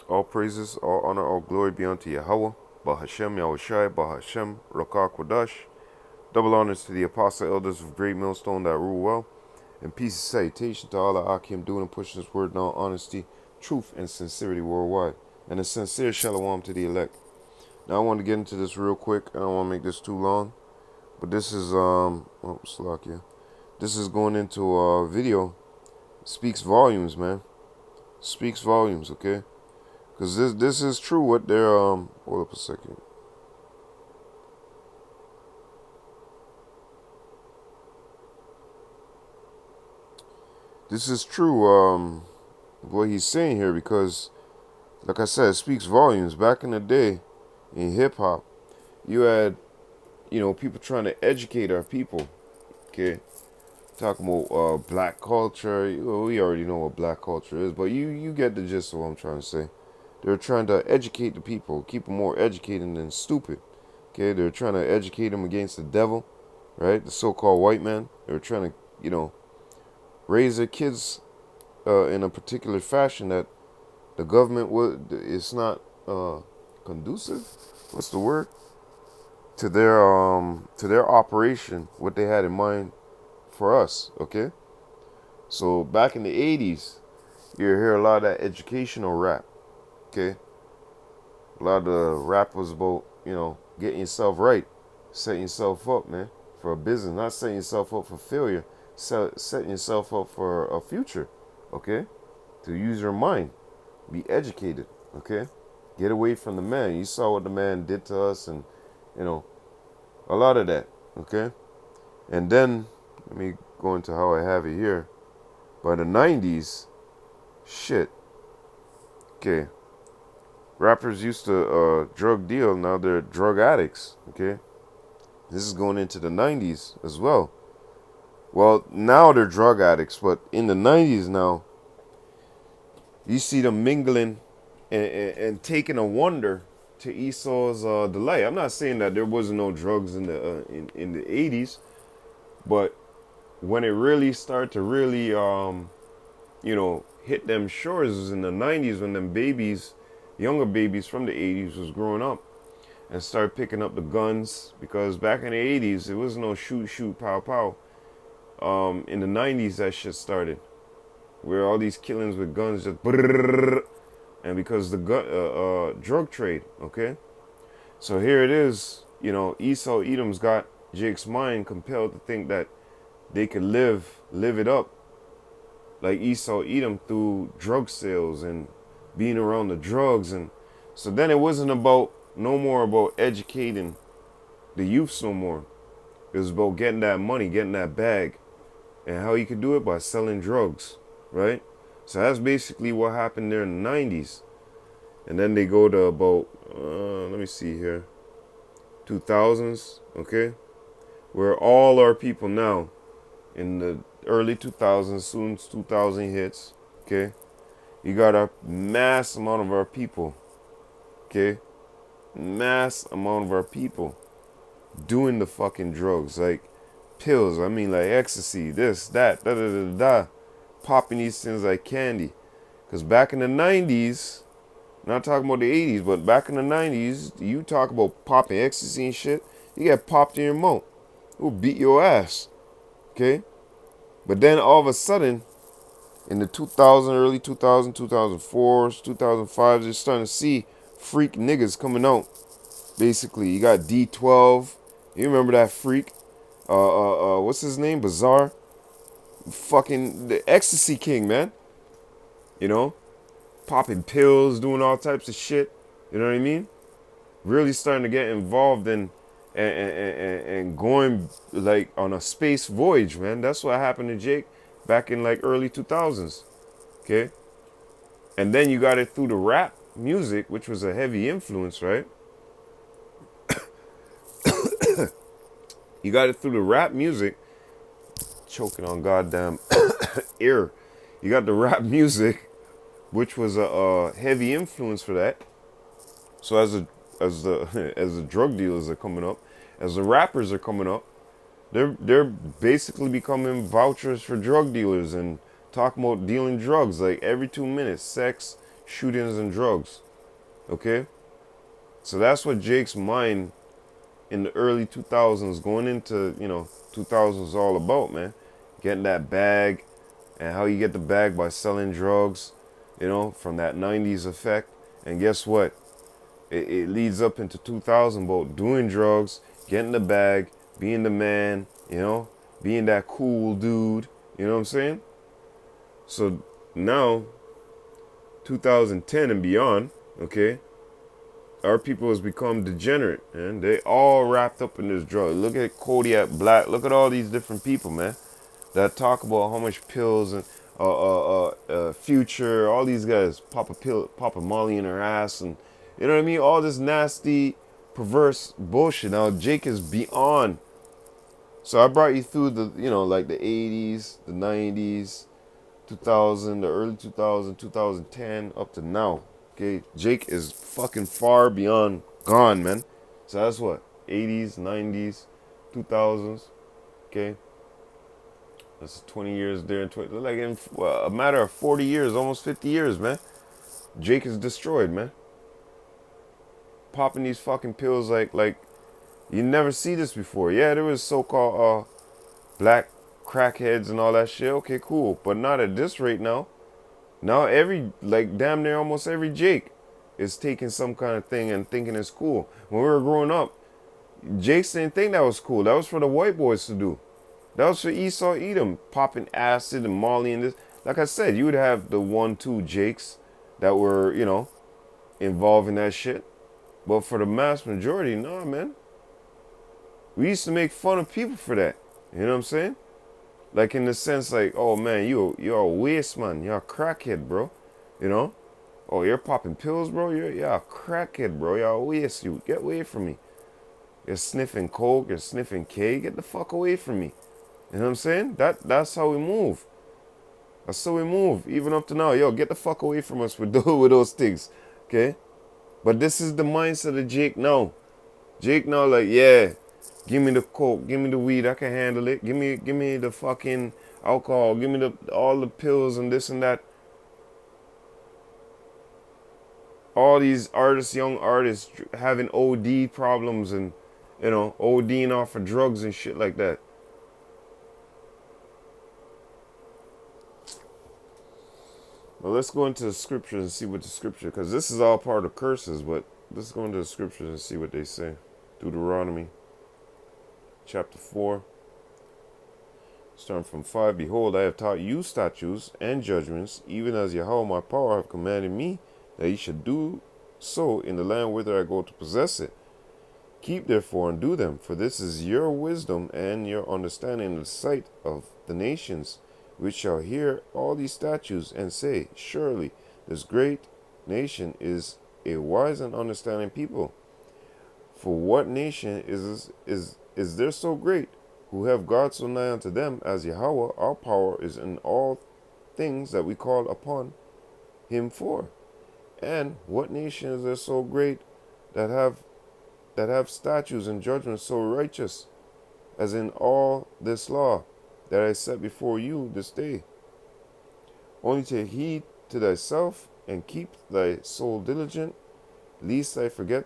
All praises, all honor, all glory be unto Yahweh, Bahashem Yahushai, Bahashem Rakah Kodash. Double honors to the apostle elders of Great Millstone that rule well, and peace and salutation to all the Akim doing and pushing this word in all honesty, truth, and sincerity worldwide. And a sincere shalom to the elect. Now I want to get into this real quick. I don't want to make this too long, but this is Slakia. This is going into a video. Speaks volumes, man. Speaks volumes, okay? Because this is true what they're, hold up a second. This is true, what he's saying here, because, like I said, it speaks volumes. Back in the day, in hip-hop, you had, people trying to educate our people, okay? Talking about black culture. We already know what black culture is, but you get the gist of what I'm trying to say. They're trying to educate the people, keep them more educated than stupid. Okay, they're trying to educate them against the devil, right? The so-called white man. They're trying to, raise their kids in a particular fashion that the government would. It's not conducive. What's the word? To their operation, what they had in mind for us. Okay, so back in the '80s, you hear a lot of that educational rap. Okay, a lot of the rap was about getting yourself right, setting yourself up, man, for a business, not setting yourself up for failure, setting yourself up for a future, okay? To use your mind, be educated, okay? Get away from the man. You saw what the man did to us, and a lot of that, okay? And then let me go into how I have it here. By the '90s, shit, okay. Rappers used to drug deal, now they're drug addicts, okay? This is going into the '90s as well. Well, now they're drug addicts, but in the '90s now, you see them mingling and taking a wonder to Esau's delight. I'm not saying that there wasn't no drugs in the '80s, but when it really started to really hit them shores was in the '90s when them babies, younger babies from the '80s was growing up and started picking up the guns, because back in the '80s it was no shoot shoot pow pow. In the '90s that shit started, where all these killings with guns just brrrr, and because the drug trade, okay. So here it is, Esau Edom's got Jake's mind compelled to think that they could live it up like Esau Edom through drug sales and being around the drugs. And so then it wasn't about no more about educating the youths no more. It was about getting that money, getting that bag. And how you could do it? By selling drugs, right? So that's basically what happened there in the '90s. And then they go to about, let me see here, 2000s, okay? Where all our people now, in the early 2000s, soon 2000 hits, okay? You got a mass amount of our people, okay? Mass amount of our people doing the fucking drugs, like pills, I mean like ecstasy, this, that, da da da da, popping these things like candy. Because back in the '90s, not talking about the '80s, but back in the '90s, you talk about popping ecstasy and shit, you get popped in your mouth. It will beat your ass, okay? But then all of a sudden, in the 2000, early 2000, 2004s, 2005s, you're starting to see freak niggas coming out. Basically, you got D12. You remember that freak? What's his name? Bizarre. Fucking the ecstasy king, man. You know, popping pills, doing all types of shit. You know what I mean? Really starting to get involved in and going like on a space voyage, man. That's what happened to Jake back in like early 2000s. Okay, and then you got it through the rap music, which was a heavy influence, right? You got it through the rap music, choking on goddamn ear. You got the rap music, which was a heavy influence for that. So the as the drug dealers are coming up, as the rappers are coming up, they're basically becoming vouchers for drug dealers and talking about dealing drugs like every 2 minutes, sex, shootings and drugs. Okay? So that's what Jake's mind in the early 2000s going into, 2000s is all about, man. Getting that bag, and how you get the bag by selling drugs, from that 90s effect. And guess what? It leads up into 2000 about doing drugs, getting the bag, being the man, being that cool dude. You know what I'm saying? So now, 2010 and beyond, okay, our people has become degenerate, and they all wrapped up in this drug. Look at Kodiak Black. Look at all these different people, man, that talk about how much pills and Future, all these guys pop a pill, pop a Molly in her ass, and you know what I mean. All this nasty, perverse bullshit. Now Jake is beyond. So I brought you through the, like the 80s, the 90s, 2000, the early 2000, 2010, up to now. Okay, Jake is fucking far beyond gone, man. So that's what, 80s, 90s, 2000s. Okay, that's 20 years there, and 20, like in a matter of 40 years, almost 50 years, man. Jake is destroyed, man. Popping these fucking pills like you never see this before. Yeah, there was so-called black crackheads and all that shit. Okay, cool, but not at this rate now. Now damn near almost every Jake is taking some kind of thing and thinking it's cool. When we were growing up, Jakes didn't think that was cool. That was for the white boys to do. That was for Esau Edom, popping acid and Molly and this. Like I said, you would have the 1-2 Jakes that were, involved in that shit. But for the mass majority, nah, man. We used to make fun of people for that. You know what I'm saying? Like in the sense like, oh man, you're a waste man. You're a crackhead, bro. You know? Oh, you're popping pills, bro? You're a crackhead, bro. You're a waste. You get away from me. You're sniffing coke. You're sniffing K. Get the fuck away from me. You know what I'm saying? That's how we move. That's how we move. Even up to now. Yo, get the fuck away from us with those things. Okay? But this is the mindset of Jake now. Jake now like, yeah, give me the coke, give me the weed, I can handle it. Give me the fucking alcohol, give me all the pills and this and that. All these artists, young artists, having OD problems and, ODing off of drugs and shit like that. Well, let's go into the scriptures and see what the scripture, because this is all part of curses, but let's go into the scriptures and see what they say. Deuteronomy chapter 4, starting from 5. Behold, I have taught you statutes and judgments, even as Yahweh my power have commanded me, that ye should do so in the land whither I go to possess it. Keep therefore and do them, for this is your wisdom and your understanding in the sight of the nations, which shall hear all these statutes and say, surely this great nation is a wise and understanding people. For what nation is there so great, who have God so nigh unto them, as Yahweh our power is in all things that we call upon him for? And what nation is there so great that have statutes and judgments so righteous, as in all this law that I set before you this day? Only take heed to thyself, and keep thy soul diligent, lest I forget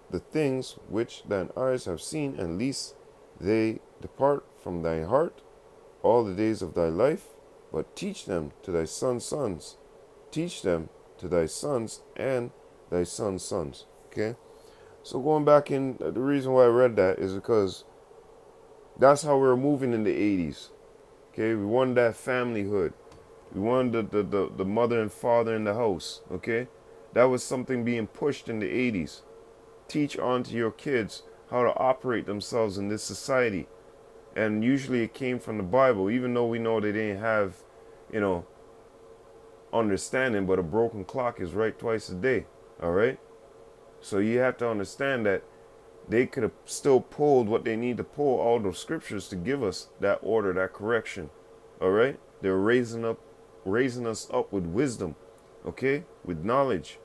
the things which thine eyes have seen, and lest they depart from thy heart all the days of thy life, but teach them to thy sons' sons. Teach them to thy sons and thy sons' sons. Okay? So going back in, the reason why I read that is because that's how we were moving in the 80s. Okay? We wanted that familyhood. We wanted the mother and father in the house. Okay? That was something being pushed in the 80s. Teach on to your kids how to operate themselves in this society. And usually it came from the Bible, even though we know they didn't have, understanding, but a broken clock is right twice a day. All right? So you have to understand that they could have still pulled what they need to pull, all the scriptures, to give us that order, that correction. All right? They're raising us up with wisdom, okay? With knowledge.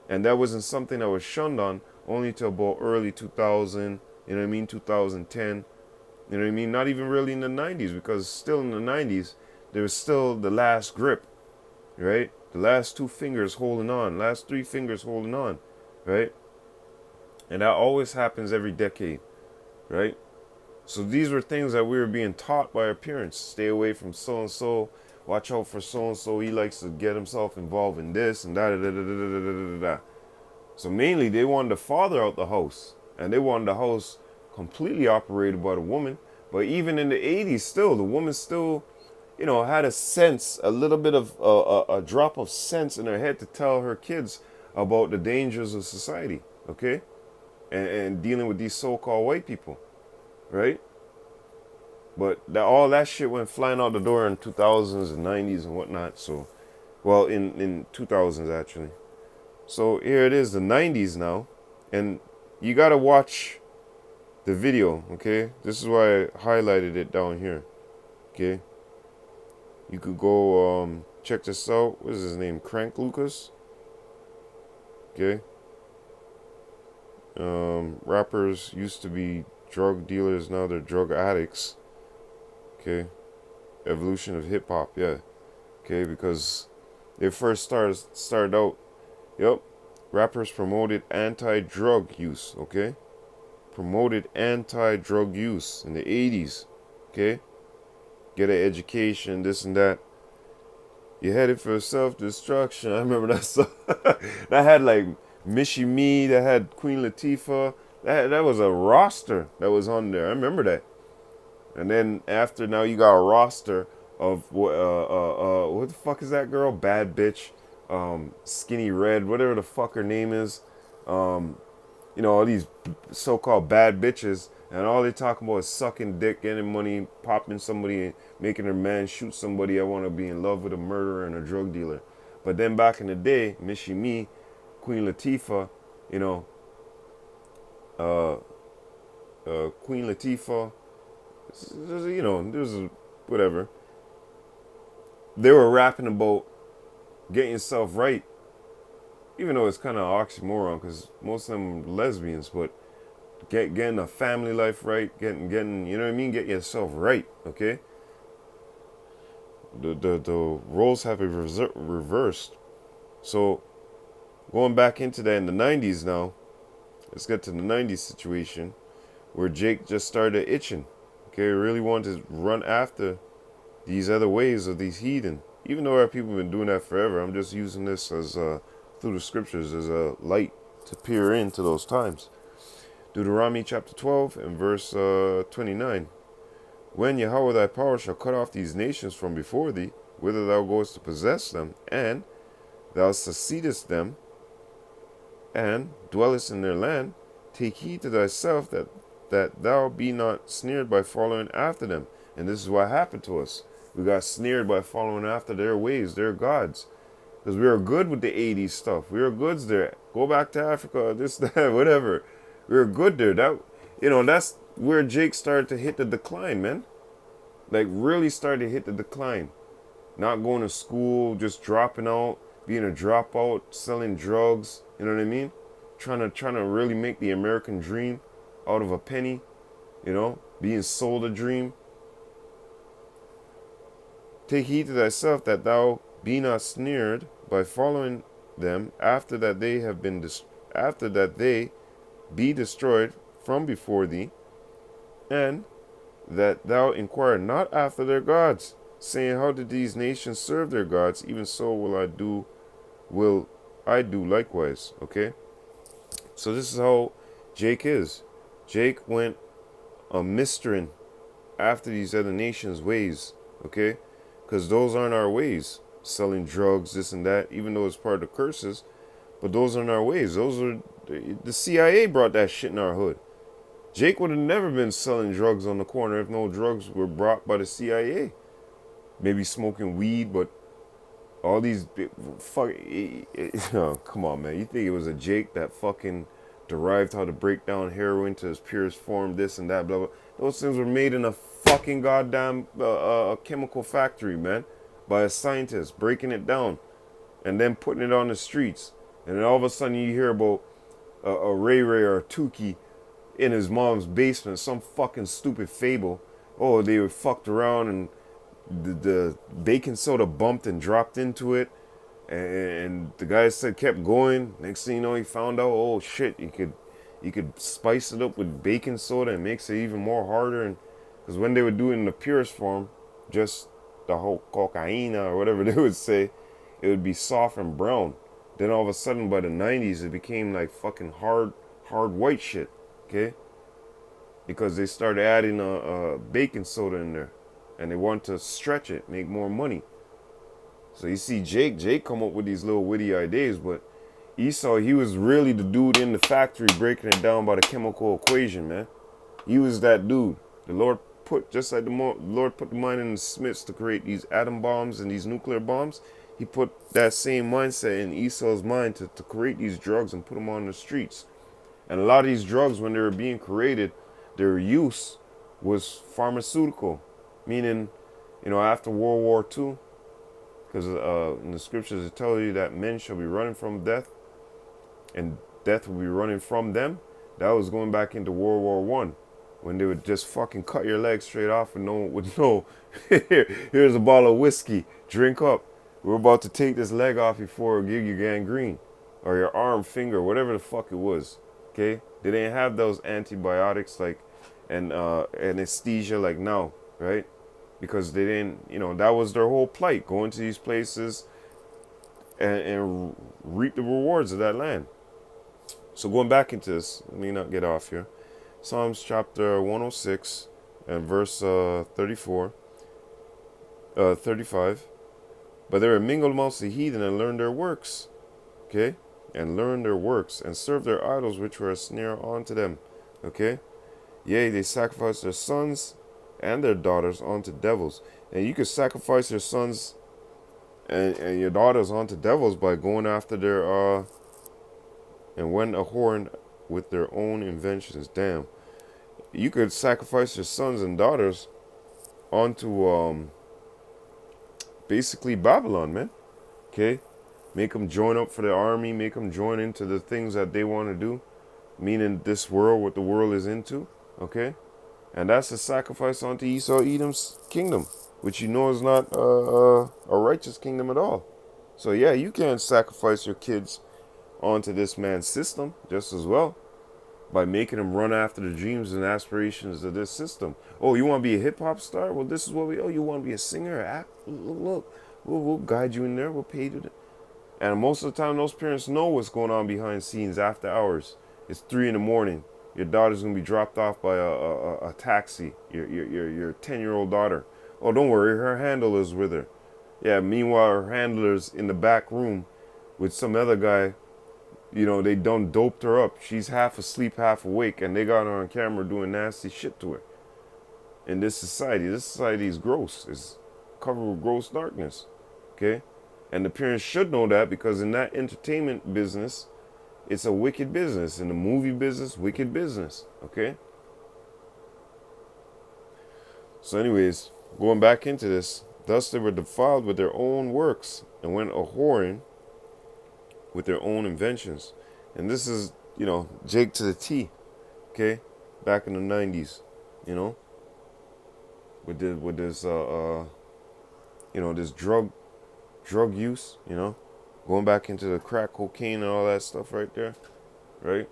And that wasn't something that was shunned on only till about early 2000, 2010, not even really in the 90s, because still in the 90s, there was still the last grip, right? The last two fingers holding on, last three fingers holding on, right? And that always happens every decade, right? So these were things that we were being taught by our parents. Stay away from so and so. Watch out for so and so. He likes to get himself involved in this and that. Da, da, da, da, da, da, da. So mainly they wanted the father out the house, and they wanted the house completely operated by the woman. But even in the 80s, still the woman still, had a sense, a little bit of a drop of sense in her head to tell her kids about the dangers of society, okay, and dealing with these so-called white people, right? But all that shit went flying out the door in 2000s and 90s and whatnot. So, well, in 2000s actually. So here it is, the 90s now, and you gotta watch the video, okay? This is why I highlighted it down here, okay? You could go check this out. What is his name? Crank Lucas, okay? Rappers used to be drug dealers, now they're drug addicts, okay? Evolution of hip hop, yeah, okay? Because they first started out. Yep. Rappers promoted anti-drug use, okay? Promoted anti-drug use in the 80s, okay? Get an education, this and that. You headed for self-destruction. I remember that song. That had like Michie Me, that had Queen Latifah. That was a roster that was on there. I remember that. And then after, now you got a roster of what the fuck is that girl? Bad Bitch. Skinny Red, whatever the fuck her name is, all these so-called bad bitches, and all they talking about is sucking dick, getting money, popping somebody, making their man shoot somebody. I want to be in love with a murderer and a drug dealer. But then back in the day, Michie Me, Queen Latifah, Queen Latifah, there's whatever. They were rapping about getting yourself right, even though it's kind of an oxymoron because most of them are lesbians, but getting a family life right, getting you know what I mean, get yourself right, okay? The roles have been reversed. So going back into that in the 90s now, let's get to the 90s situation where Jake just started itching, okay? Really wanted to run after these other ways of these heathen. Even though our people have been doing that forever, I'm just using this as through the scriptures as a light to peer into those times. Deuteronomy chapter 12 and verse 29. When Yahweh thy power shall cut off these nations from before thee, whither thou goest to possess them, and thou succeedest them, and dwellest in their land, take heed to thyself that thou be not snared by following after them. And this is what happened to us. We got snared by following after their ways, their gods. Because we were good with the 80s stuff. We were goods there. Go back to Africa, this, that, whatever. We were good there. That's where Jake started to hit the decline, man. Like, really started to hit the decline. Not going to school, just dropping out, being a dropout, selling drugs, you know what I mean? Trying to really make the American dream out of a penny, being sold a dream. Take heed to thyself that thou be not snared by following them after that they be destroyed from before thee, and that thou inquire not after their gods, saying, how did these nations serve their gods? Even so will I do likewise. Okay? So this is how Jake is. Jake went mistering after these other nations' ways. Okay? Because those aren't our ways. Selling drugs, this and that, even though it's part of the curses. But those aren't our ways. The CIA brought that shit in our hood. Jake would have never been selling drugs on the corner if no drugs were brought by the CIA. Maybe smoking weed, but all these come on, man. You think it was a Jake that fucking derived how to break down heroin to its purest form, this and that, blah, blah. Those things were made in a fucking goddamn chemical factory, man, by a scientist breaking it down and then putting it on the streets. And then all of a sudden you hear about a Ray Ray or a Tukey in his mom's basement, some fucking stupid fable. Oh, they were fucked around and the baking soda bumped and dropped into it. And the guy said kept going. Next thing you know, he found out, oh shit, you could spice it up with baking soda and makes it even more harder. And because when they would do it in the purest form, just the whole cocaine or whatever they would say, it would be soft and brown. Then all of a sudden, by the 90s, it became like fucking hard white shit. Okay, because they started adding baking soda in there, and they want to stretch it, make more money. So you see Jake come up with these little witty ideas, but Esau, he was really the dude in the factory breaking it down by the chemical equation, man. He was that dude. The Lord put, just like the Lord put the mind in the Smiths to create these atom bombs and these nuclear bombs, he put that same mindset in Esau's mind to create these drugs and put them on the streets. And a lot of these drugs, when they were being created, their use was pharmaceutical, meaning, after World War II, because in the scriptures it tells you that men shall be running from death, and death will be running from them. That was going back into World War One, when they would just fucking cut your leg straight off and no one would know. Here's a bottle of whiskey, drink up. We're about to take this leg off before it give you gangrene, or your arm, finger, whatever the fuck it was. Okay, they didn't have those antibiotics like and anesthesia like now, right? Because they didn't, that was their whole plight, going to these places and reap the rewards of that land. So going back into this, let me not get off here. Psalms chapter 106 and verse 35. But they were mingled amongst the heathen and learned their works. Okay? And learned their works and served their idols which were a snare unto them. Okay? Yea, they sacrificed their sons and their daughters unto devils. And you could sacrifice your sons and your daughters unto devils by going after their and went a whoring with their own inventions. Damn. You could sacrifice your sons and daughters onto basically Babylon, man. Okay? Make them join up for the army, make them join into the things that they want to do, meaning this world, what the world is into. Okay? And that's a sacrifice unto Esau Edom's kingdom, which is not a righteous kingdom at all. So yeah, you can sacrifice your kids onto this man's system just as well, by making them run after the dreams and aspirations of this system. Oh, you want to be a hip hop star? Well, this is what we. Oh, you want to be a singer, act? Look, we'll guide you in there. We'll pay you. And most of the time, those parents know what's going on behind scenes after hours. It's 3 a.m. Your daughter's gonna be dropped off by a taxi. Your 10-year-old daughter. Oh, don't worry, her handler's with her. Yeah. Meanwhile, her handler's in the back room with some other guy. They done doped her up. She's half asleep, half awake, and they got her on camera doing nasty shit to her. In this society is gross. It's covered with gross darkness. Okay? And the parents should know that, because in that entertainment business, it's a wicked business. In the movie business, wicked business. Okay? So anyways, going back into this, thus they were defiled with their own works and went a whoring with their own inventions. And this is, Jake to the T, okay? Back in the 90s, with this this drug use, going back into the crack cocaine and all that stuff right there, right?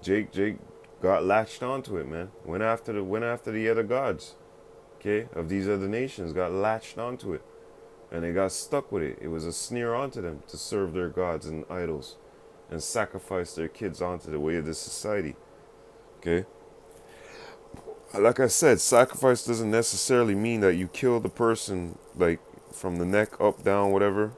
Jake got latched onto it, man. Went after the other gods, okay, of these other nations, got latched onto it. And they got stuck with it. It was a sneer onto them to serve their gods and idols and sacrifice their kids onto the way of this society. Okay? Like I said, sacrifice doesn't necessarily mean that you kill the person, like, from the neck up, down, whatever.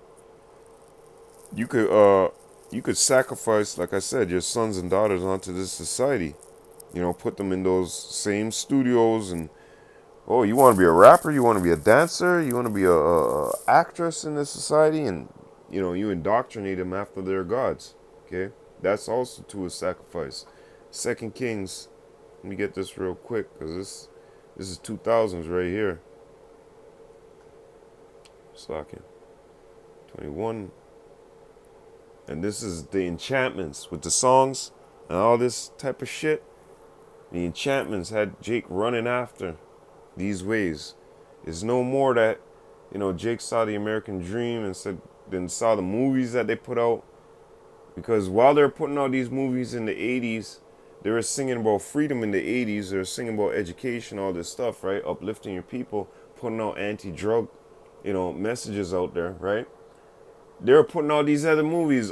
You could sacrifice, like I said, your sons and daughters onto this society. Put them in those same studios and, oh, you want to be a rapper? You want to be a dancer? You want to be a actress in this society? And, you indoctrinate them after their gods. Okay? That's also to a sacrifice. 2 Kings, let me get this real quick, because this is 2000s right here. Slacking. 21. And this is the enchantments with the songs and all this type of shit. The enchantments had Jake running after these ways. It's no more that Jake saw the American Dream and then saw the movies that they put out. Because while they're putting out these movies in the 80s, they were singing about freedom in the 80s. They were singing about education, all this stuff, right? Uplifting your people, putting out anti-drug, messages out there, right? They were putting out these other movies,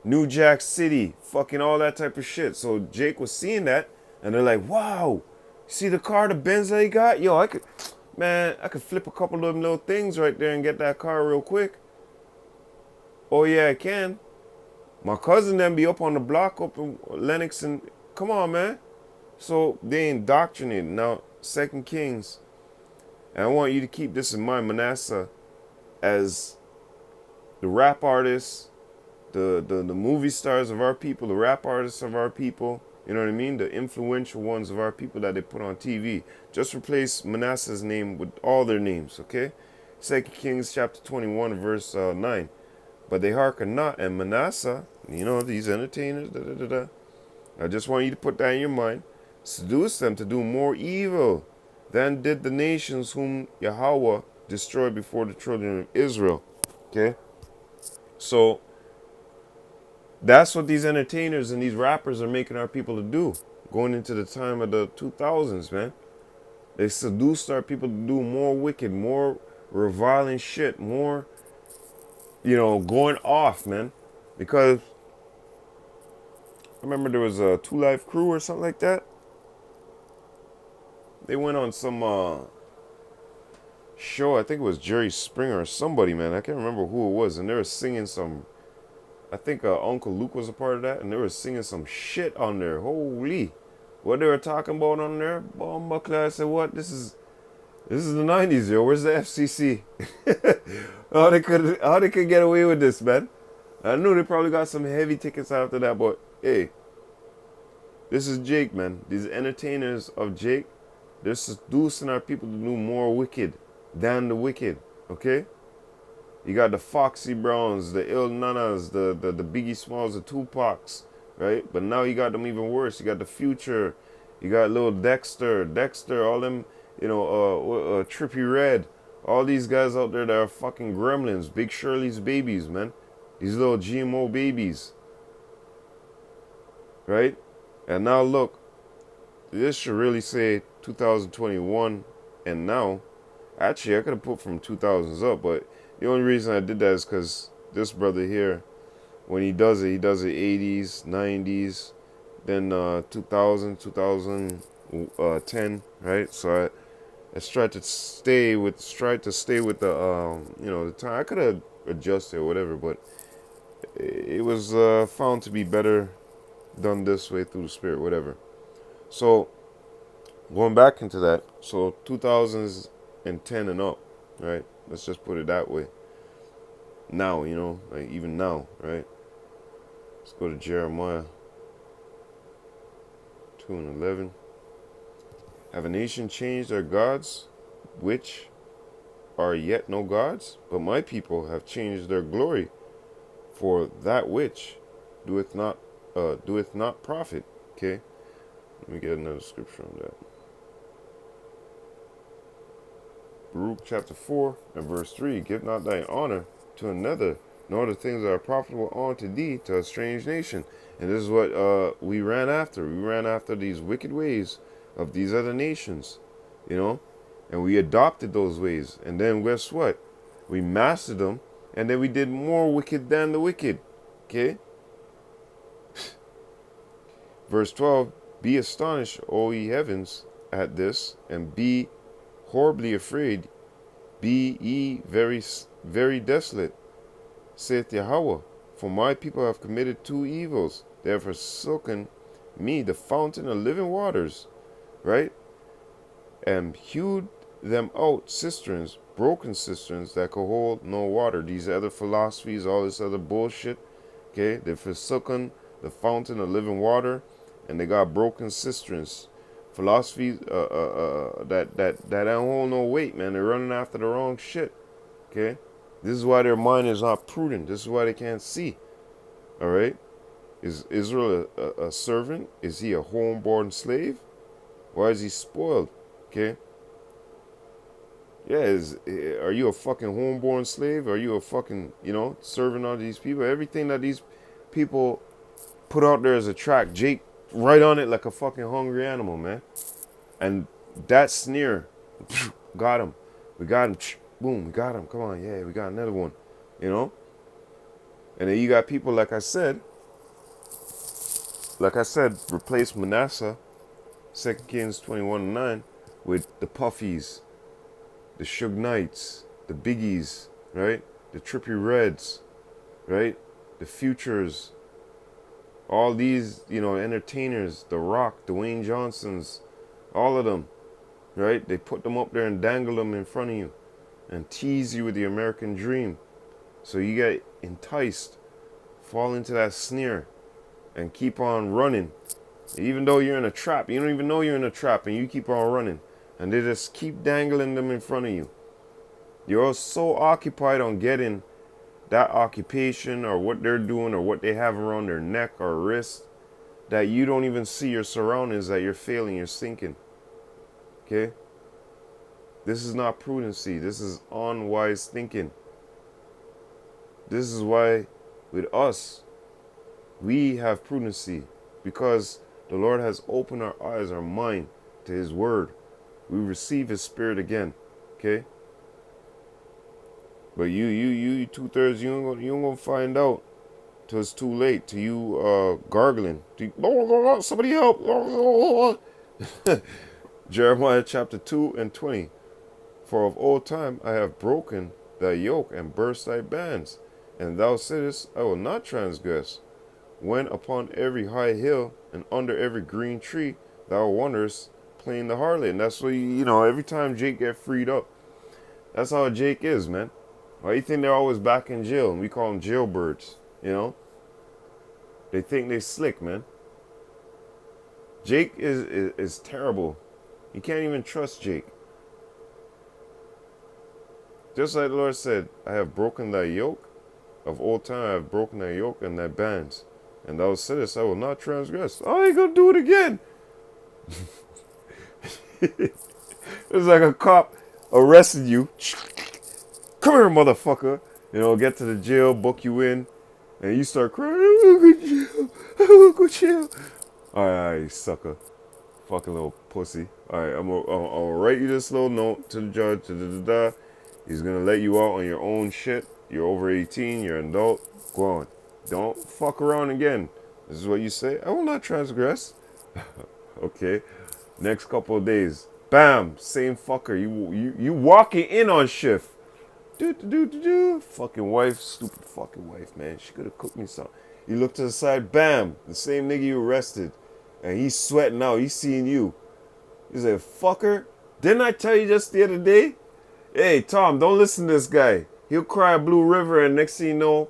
New Jack City, fucking all that type of shit. So Jake was seeing that, and they're like, wow, see the car, the Benz that he got? Yo, I could flip a couple of them little things right there and get that car real quick. Oh yeah, I can. My cousin then be up on the block up in Lenox, and come on, man. So they indoctrinated. Now, Second Kings, and I want you to keep this in mind, Manasseh, as the rap artists, the movie stars of our people, the rap artists of our people, you know what I mean? The influential ones of our people that they put on TV. Just replace Manasseh's name with all their names, okay? 2 Kings chapter 21, verse 9. But they hearken not, and Manasseh, these entertainers, I just want you to put that in your mind. Seduce them to do more evil than did the nations whom Yahweh destroyed before the children of Israel. Okay? So, that's what these entertainers and these rappers are making our people to do. Going into the time of the 2000s, man. They seduced our people to do more wicked, more reviling shit, more, going off, man. Because I remember there was a 2 Live Crew or something like that. They went on some show. I think it was Jerry Springer or somebody, man. I can't remember who it was. And they were singing some, I think Uncle Luke was a part of that. And they were singing some shit on there. Holy. What they were talking about on there? Bomba class. I said, what? This is the 90s, yo. Where's the FCC? how they could get away with this, man? I knew they probably got some heavy tickets after that, but hey, this is Jake, man. These entertainers of Jake, they're seducing our people to do more wicked than the wicked, okay? You got the Foxy Browns, the Il Nanas, the Biggie Smalls, the Tupacs, right? But now you got them even worse. You got the Future, you got little Dexter, all them, Trippie Redd, all these guys out there that are fucking gremlins, Big Shirley's babies, man. These little GMO babies. Right? And now look, this should really say 2021 and now. Actually, I could have put from 2000s up, but the only reason I did that is because this brother here, when he does it 80s, 90s, then 2000, 2010, right? So I tried to stay with the the time. I could have adjusted or whatever, but it was found to be better done this way through the Spirit, whatever. So going back into that, so 2010 and up, right? Let's just put it that way. Now, like even now, right? Let's go to Jeremiah 2:11. Have a nation changed their gods, which are yet no gods? But my people have changed their glory for that which doeth not profit. Okay, let me get another scripture on that. Baruch chapter 4 and verse 3. Give not thy honor to another, nor the things that are profitable unto thee to a strange nation. And this is what we ran after. We ran after these wicked ways of these other nations, and we adopted those ways. And then guess what? We mastered them, and then we did more wicked than the wicked. Okay? Verse 12, be astonished, O ye heavens, at this, and be horribly afraid. Be ye very, very desolate, saith Yahweh. For my people have committed 2 evils. They have forsaken me, the fountain of living waters, right? And hewed them out cisterns, broken cisterns that could hold no water. These other philosophies, all this other bullshit, okay? They've forsaken the fountain of living water, and they got broken cisterns. Philosophies that don't hold no weight, man. They're running after the wrong shit, okay? This is why their mind is not prudent. This is why they can't see, all right? Is Israel a servant? Is he a homeborn slave? Why is he spoiled? Okay. Yeah, are you a fucking homeborn slave? Are you a fucking, serving all these people? Everything that these people put out there as a track, Jake right on it like a fucking hungry animal, man. And that sneer, got him. We got him. Boom, we got him. Come on, yeah, we got another one. You know? And then you got people, like I said, replace Manasseh, 2 Kings 21:9, with the Puffies, the Suge Knights, the Biggies, right? The Trippie Reds, right? The Futures, all these, entertainers, The Rock, Dwayne Johnsons, all of them, right? They put them up there and dangle them in front of you and tease you with the American dream. So you get enticed, fall into that snare, and keep on running. Even though you're in a trap, you don't even know you're in a trap, and you keep on running. And they just keep dangling them in front of you. You're so occupied on getting that occupation or what they're doing or what they have around their neck or wrist that you don't even see your surroundings, that you're failing, you're sinking. Okay? This is not prudency. This is unwise thinking. This is why with us, we have prudency, because the Lord has opened our eyes, our mind to his word. We receive his spirit again. Okay? But you 2/3, you ain't gonna find out till it's too late, to you gargling. Somebody help. Jeremiah chapter 2 and 20. For of old time I have broken thy yoke and burst thy bands, and thou saidest, I will not transgress. When upon every high hill and under every green tree thou wanderest playing the harlot. And that's what every time Jake get freed up, that's how Jake is, man. Why you think they're always back in jail? And we call them jailbirds, They think they slick, man. Jake is terrible. You can't even trust Jake. Just like the Lord said, I have broken thy yoke. Of old time I have broken thy yoke and thy bands. And thou saidest, I will not transgress. Oh, you gonna do it again. It's like a cop arresting you. Come here, motherfucker. Get to the jail, book you in, and you start crying. I want to go jail. I want to go jail. All right, you sucker. Fucking little pussy. All right, I'm gonna write you this little note to the judge. He's gonna let you out on your own shit. You're over 18. You're an adult. Go on. Don't fuck around again. This is what you say. I will not transgress. Okay. Next couple of days, bam, same fucker. You walking in on shift. Fucking wife, stupid fucking wife, man. She could have cooked me something. You look to the side, bam, the same nigga you arrested, and he's sweating out. He's seeing you. He's like, fucker, didn't I tell you just the other day? Hey, Tom, don't listen to this guy. He'll cry Blue River, and next thing you know,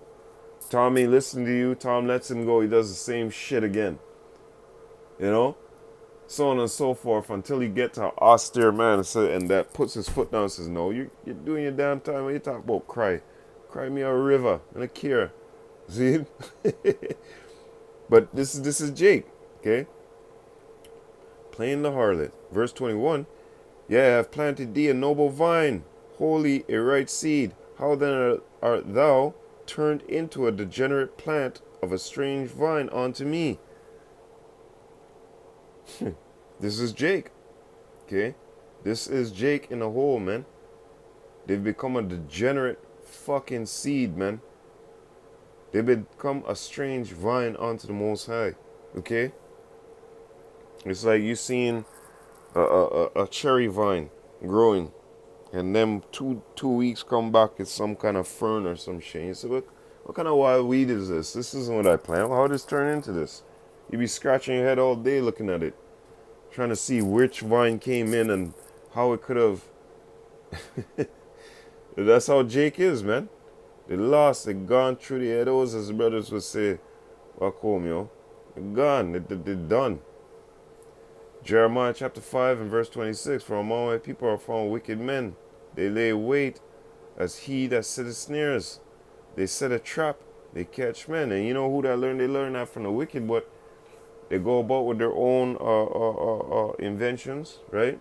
Tom ain't listening to you. Tom lets him go. He does the same shit again. So on and so forth until you get to an austere man and that puts his foot down and says, no, you're doing your damn time. When you talk about cry me a river and a cure. See? But this is Jake, okay? Playing the harlot. Verse 21, yea, I have planted thee a noble vine, holy a right seed. How then art thou turned into a degenerate plant of a strange vine unto me? This is Jake, okay? This is Jake in a hole, man. They've become a degenerate fucking seed, man. They become a strange vine unto the Most High. Okay? It's like you seeing a cherry vine growing, and then two weeks come back, it's some kind of fern or some shit. You say, what kind of wild weed is this? This isn't what I planned. How did this turn into this? You be scratching your head all day looking at it, trying to see which vine came in and how it could have. That's how Jake is, man. They lost, they gone through the heados, as the brothers would say, back home, yo. They're gone, they're done. Jeremiah chapter 5 and verse 26, for among my people are found wicked men. They lay wait as he that sitteth snares. They set a trap, they catch men. And you know who that learned? They learn that from the wicked, but they go about with their own inventions, right?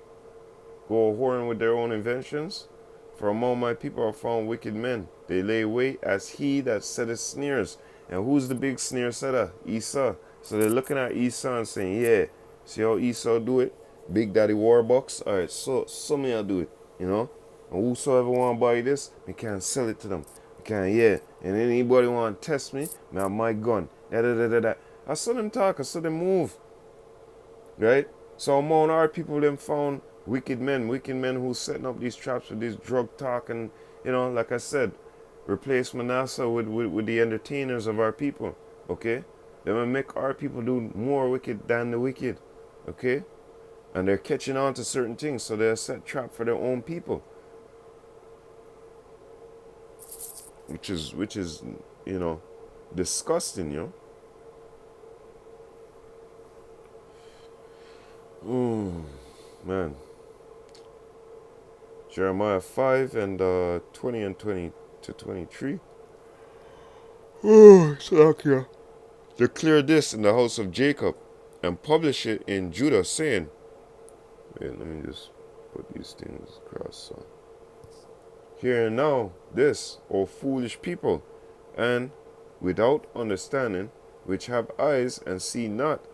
Go whoring with their own inventions. For among my people are found wicked men. They lay wait as he that setteth snares. And who's the big snare setter? Esau. So they're looking at Esau and saying, yeah, see how Esau do it? Big Daddy Warbucks. All right, so me I do it, you know? And whosoever want to buy this, me can sell it to them. Me can, yeah. And anybody want to test me, me have my gun. Da, da, da, da, da. I saw them talk, I saw them move. Right? So among our people, them found wicked men who's setting up these traps with this drug talk and, you know, like I said, replace Manasseh with the entertainers of our people. Okay? They will make our people do more wicked than the wicked. Okay? And they're catching on to certain things, so they'll set trap for their own people. Which is, you know, disgusting, you know. Man. Jeremiah 5 and 20 and 20 to 23. Oh, Salakia. Declare this in the house of Jacob and publish it in Judah, saying, wait, let me just put these things across. So. Hear now this, O foolish people, and without understanding, which have eyes and see not,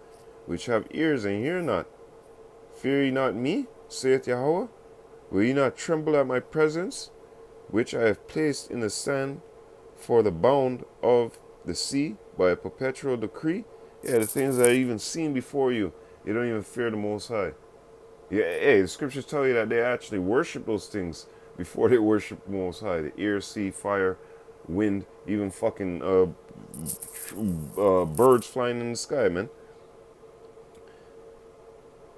which have ears and hear not. Fear ye not me, saith Yahweh? Will ye not tremble at my presence, which I have placed in the sand for the bound of the sea by a perpetual decree? Yeah, the things that are even seen before you, you don't even fear the Most High. Yeah, hey, the scriptures tell you that they actually worship those things before they worship the Most High. The air, sea, fire, wind, even fucking birds flying in the sky, man.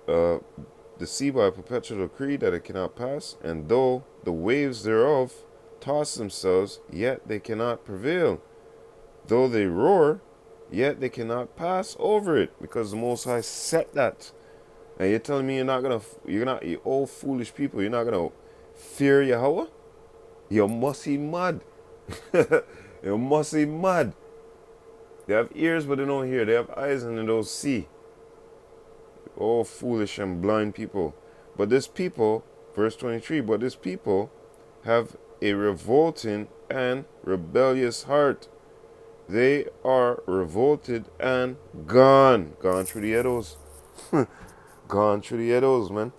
The sea by a perpetual decree that it cannot pass, and though the waves thereof toss themselves, yet they cannot prevail. Though they roar, yet they cannot pass over it, because the Most High set that. And you're telling me you old foolish people, you're not gonna fear Yahweh? You must be mad. You must be mad. They have ears, but they don't hear. They have eyes, and they don't see. Oh, foolish and blind people. But this people, verse 23, but this people have a revolting and rebellious heart. They are revolted and gone. Gone through the Edos. Gone through the Edos, man.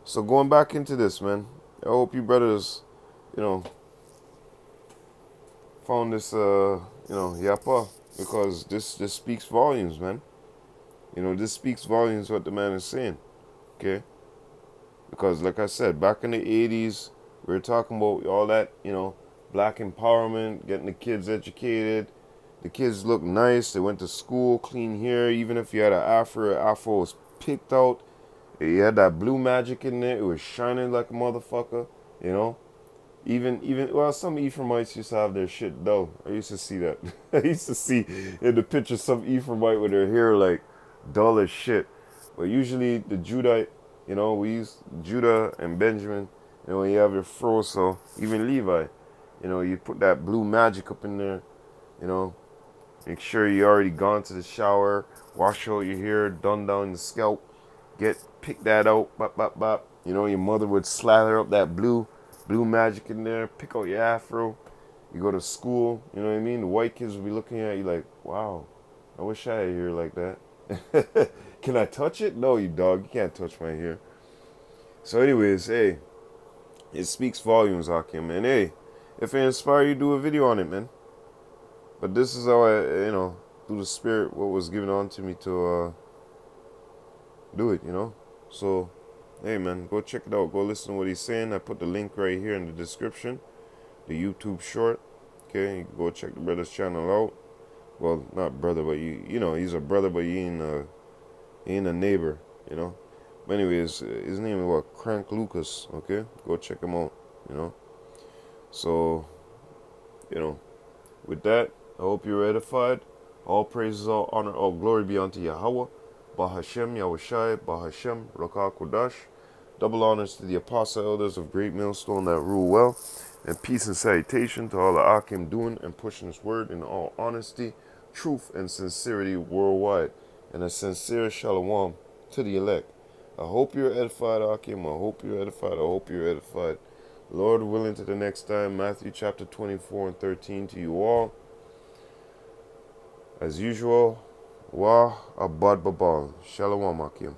So going back into this, man, I hope you brothers, you know, found this, yappa, because this speaks volumes, man. You know, this speaks volumes what the man is saying, okay? Because, like I said, back in the 80s, we were talking about all that, you know, black empowerment, getting the kids educated. The kids look nice. They went to school, clean hair. Even if you had an afro was picked out. You had that blue magic in there. It was shining like a motherfucker, you know? Well, some Ephraimites used to have their shit though. I used to see that. I used to see in the picture some Ephraimite with their hair like dull as shit. But usually the Judite, you know, we use Judah and Benjamin, you know, when you have your fro, so even Levi, you know, you put that blue magic up in there, you know, make sure you already gone to the shower, wash out your hair, done down the scalp, pick that out, bop, bop, bop. You know, your mother would slather up that blue magic in there, pick out your afro. You go to school, you know what I mean? The white kids will be looking at you like, wow, I wish I had hair like that. Can I touch it? No, you dog, you can't touch my hair. So anyways, hey, it speaks volumes, Hakim, man. Hey, if it inspire you, do a video on it, man. But this is how I, you know, through the spirit, what was given on to me to do it, you know? So, hey, man, go check it out. Go listen to what he's saying. I put the link right here in the description, the YouTube short. Okay, you can go check the brother's channel out. Well, not brother, but you know, he's a brother, but he ain't a neighbor, you know? But anyways, his name is what? Crank Lucas, okay? Go check him out, you know? So, you know, with that, I hope you're edified. All praises, all honor, all glory be unto Yahweh. Bahashem, Yahushai, Bahashem, Rakah Kodash. Double honors to the apostle elders of Great Millstone that rule well. And peace and salutation to all the Akim doing and pushing this word in all honesty, truth, and sincerity worldwide. And a sincere shalom to the elect. I hope you're edified, Akim. I hope you're edified. I hope you're edified. Lord willing, to the next time, Matthew chapter 24 and 13 to you all. As usual, Wa Abad Babal. Shalom Akim.